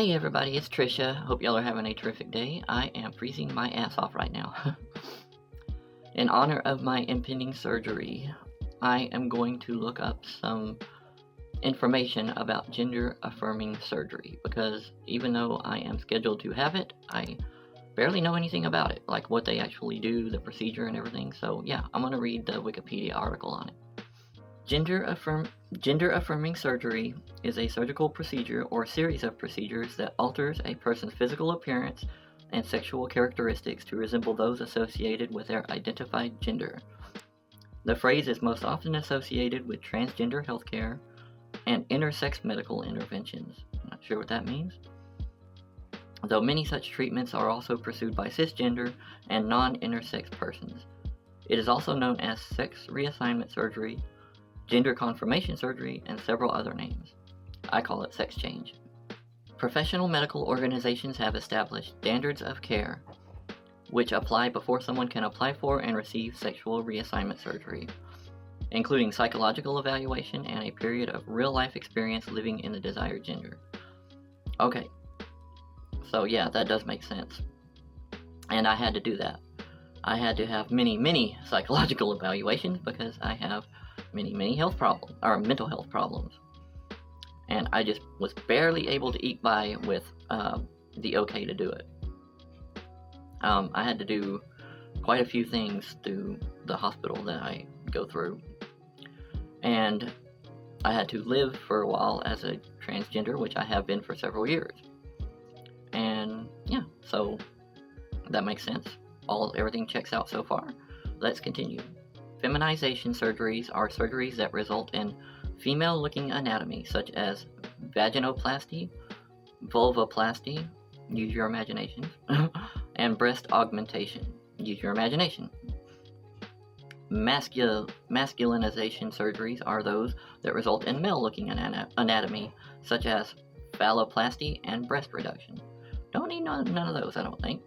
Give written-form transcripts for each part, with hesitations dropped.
Hey everybody, it's Trisha. Hope y'all are having a terrific day. I am freezing my ass off right now. In honor of my impending surgery, I am going to look up some information about gender affirming surgery because even though I am scheduled to have it, I barely know anything about it, like what they actually do, the procedure and everything. So yeah, I'm going to read the Wikipedia article on it. Gender affirming surgery is a surgical procedure or series of procedures that alters a person's physical appearance and sexual characteristics to resemble those associated with their identified gender. The phrase is most often associated with transgender healthcare and intersex medical interventions. I'm not sure what that means. Though many such treatments are also pursued by cisgender and non-intersex persons. It is also known as sex reassignment surgery, gender confirmation surgery, and several other names. I call it sex change. Professional medical organizations have established standards of care which apply before someone can apply for and receive sexual reassignment surgery, including psychological evaluation and a period of real-life experience living in the desired gender. Okay, so yeah, that does make sense. And I had to do that. I had to have many psychological evaluations because I have many health problems, or mental health problems. And I just was barely able to eke by with the okay to do it. I had to do quite a few things through the hospital that I go through. And I had to live for a while as a transgender, which I have been for several years. And yeah, so that makes sense. Everything checks out so far. Let's continue. Feminization surgeries are surgeries that result in female-looking anatomy, such as vaginoplasty, vulvoplasty, use your imagination, and breast augmentation, use your imagination. Masculinization surgeries are those that result in male-looking anatomy, such as phalloplasty and breast reduction. Don't need none of those, I don't think.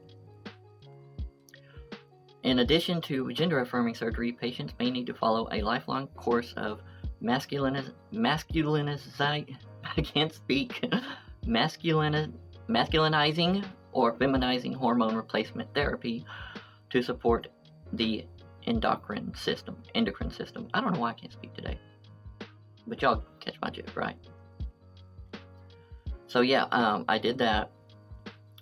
In addition to gender-affirming surgery, patients may need to follow a lifelong course of masculinizing or feminizing hormone replacement therapy to support the endocrine system. I don't know why I can't speak today, but y'all catch my drift, right? So yeah, I did that,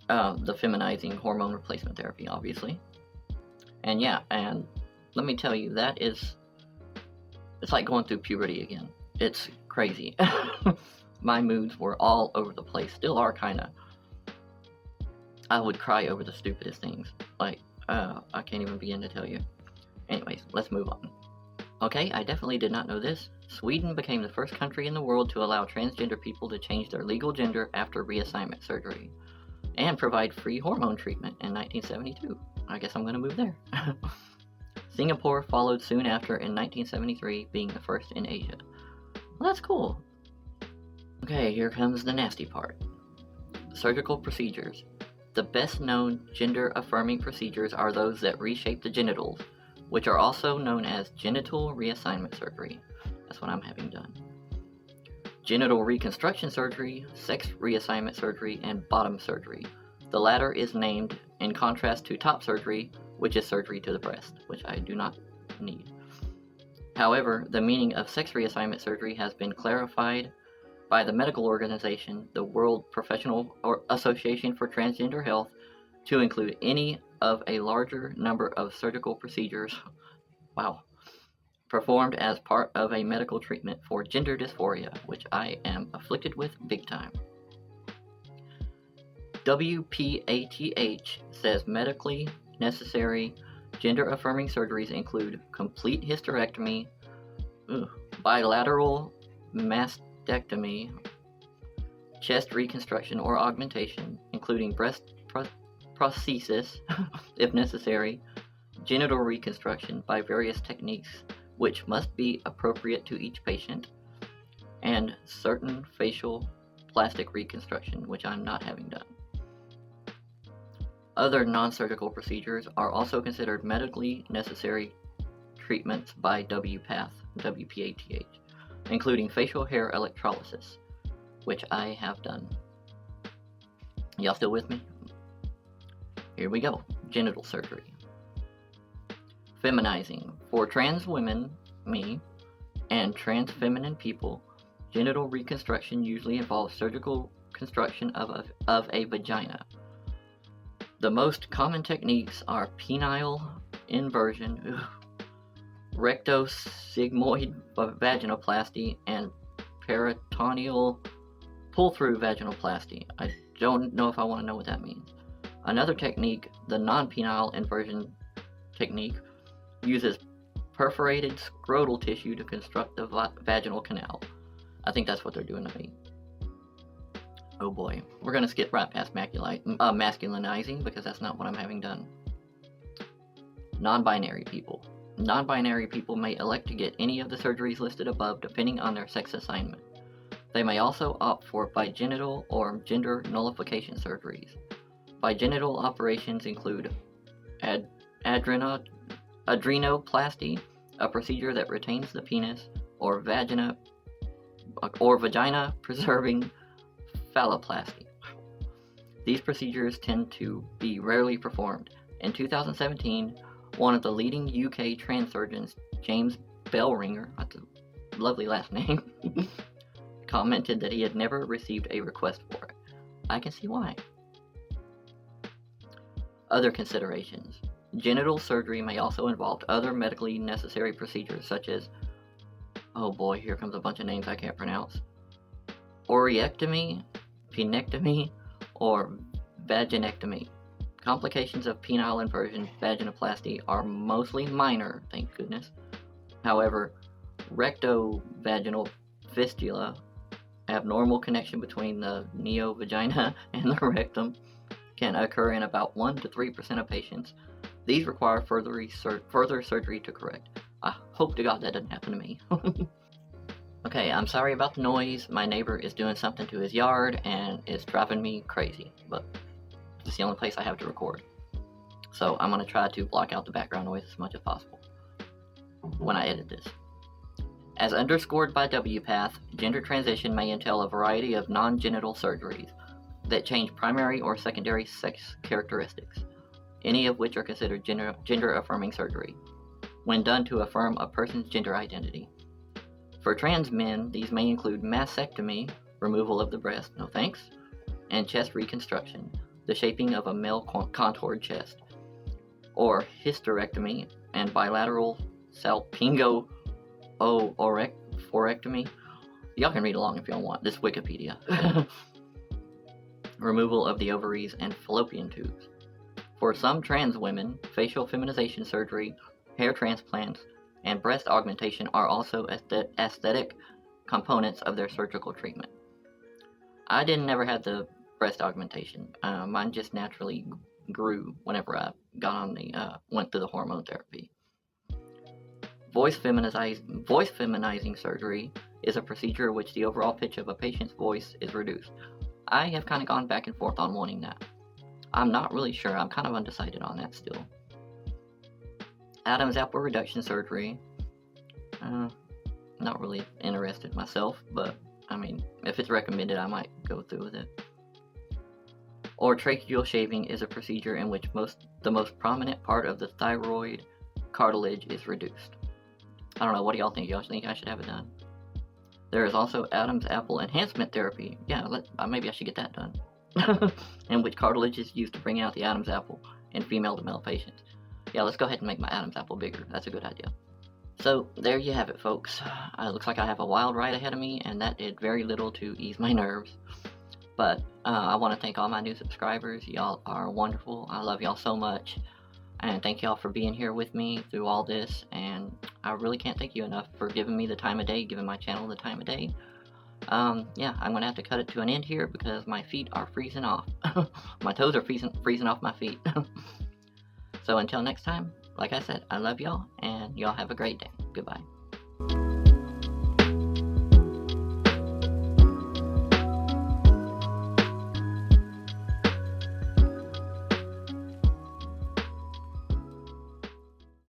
the feminizing hormone replacement therapy, obviously. And yeah, and let me tell you, it's like going through puberty again. It's crazy. My moods were all over the place, still are kinda. I would cry over the stupidest things. Like, I can't even begin to tell you. Anyways, let's move on. Okay, I definitely did not know this. Sweden became the first country in the world to allow transgender people to change their legal gender after reassignment surgery, and provide free hormone treatment in 1972. I guess I'm going to move there. Singapore followed soon after in 1973, being the first in Asia. Well, that's cool. Okay, here comes the nasty part. Surgical procedures. The best known gender-affirming procedures are those that reshape the genitals, which are also known as genital reassignment surgery. That's what I'm having done. Genital reconstruction surgery, sex reassignment surgery, and bottom surgery. The latter is named in contrast to top surgery, which is surgery to the breast, which I do not need. However, the meaning of sex reassignment surgery has been clarified by the medical organization, the World Professional Association for Transgender Health, to include any of a larger number of surgical procedures, performed as part of a medical treatment for gender dysphoria, which I am afflicted with big time. WPATH says medically necessary gender-affirming surgeries include complete hysterectomy, bilateral mastectomy, chest reconstruction or augmentation, including breast prosthesis, if necessary, genital reconstruction by various techniques which must be appropriate to each patient, and certain facial plastic reconstruction, which I'm not having done. Other non-surgical procedures are also considered medically necessary treatments by WPATH, including facial hair electrolysis, which I have done. Y'all still with me? Here we go. Genital surgery. Feminizing. For trans women, me, and trans feminine people, genital reconstruction usually involves surgical construction of a vagina. The most common techniques are penile inversion, rectosigmoid vaginoplasty, and peritoneal pull-through vaginoplasty. I don't know if I want to know what that means. Another technique, the non-penile inversion technique, uses perforated scrotal tissue to construct the vaginal canal. I think that's what they're doing to me. Oh boy. We're going to skip right past masculinizing because that's not what I'm having done. Non-binary people. Non-binary people may elect to get any of the surgeries listed above depending on their sex assignment. They may also opt for bigenital or gender nullification surgeries. Bigenital operations include adrenoplasty, a procedure that retains the penis, or vagina preserving phalloplasty. These procedures tend to be rarely performed. In 2017, one of the leading UK trans surgeons, James Bellringer, that's a lovely last name, commented that he had never received a request for it. I can see why. Other considerations. Genital surgery may also involve other medically necessary procedures such as, oh boy, here comes a bunch of names I can't pronounce, oreectomy, penectomy, or vaginectomy. Complications of penile inversion vaginoplasty are mostly minor, thank goodness. However, rectovaginal fistula, abnormal connection between the neovagina and the rectum, can occur in about 1 to 3% of patients. These require further surgery to correct. I hope to God that doesn't happen to me. Okay, I'm sorry about the noise. My neighbor is doing something to his yard and it's driving me crazy, but it's the only place I have to record. So I'm going to try to block out the background noise as much as possible when I edit this. As underscored by WPATH, gender transition may entail a variety of non-genital surgeries that change primary or secondary sex characteristics, any of which are considered gender-affirming surgery, when done to affirm a person's gender identity. For trans men, these may include mastectomy, removal of the breast, no thanks, and chest reconstruction, the shaping of a male contoured chest, or hysterectomy and bilateral salpingo-orectomy. Y'all can read along if y'all want, this Wikipedia. Removal of the ovaries and fallopian tubes. For some trans women, facial feminization surgery, hair transplants, and breast augmentation are also aesthetic components of their surgical treatment. I never had the breast augmentation. Mine just naturally grew whenever I went through the hormone therapy. Voice feminizing surgery is a procedure in which the overall pitch of a patient's voice is reduced. I have kind of gone back and forth on wanting that. I'm not really sure. I'm kind of undecided on that still. Adam's apple reduction surgery. Not really interested myself, but I mean, if it's recommended, I might go through with it. Or tracheal shaving is a procedure in which the most prominent part of the thyroid cartilage is reduced. I don't know, what do y'all think? Y'all think I should have it done? There is also Adam's apple enhancement therapy. Yeah, maybe I should get that done. In which cartilage is used to bring out the Adam's apple in female to male patients. Yeah, let's go ahead and make my Adam's apple bigger. That's a good idea. So, there you have it, folks. It looks like I have a wild ride ahead of me, and that did very little to ease my nerves. But I want to thank all my new subscribers. Y'all are wonderful. I love y'all so much. And thank y'all for being here with me through all this. And I really can't thank you enough for giving me the time of day, giving my channel the time of day. Yeah, I'm going to have to cut it to an end here because my feet are freezing off. My toes are freezing off my feet. So until next time, like I said, I love y'all, and y'all have a great day. Goodbye.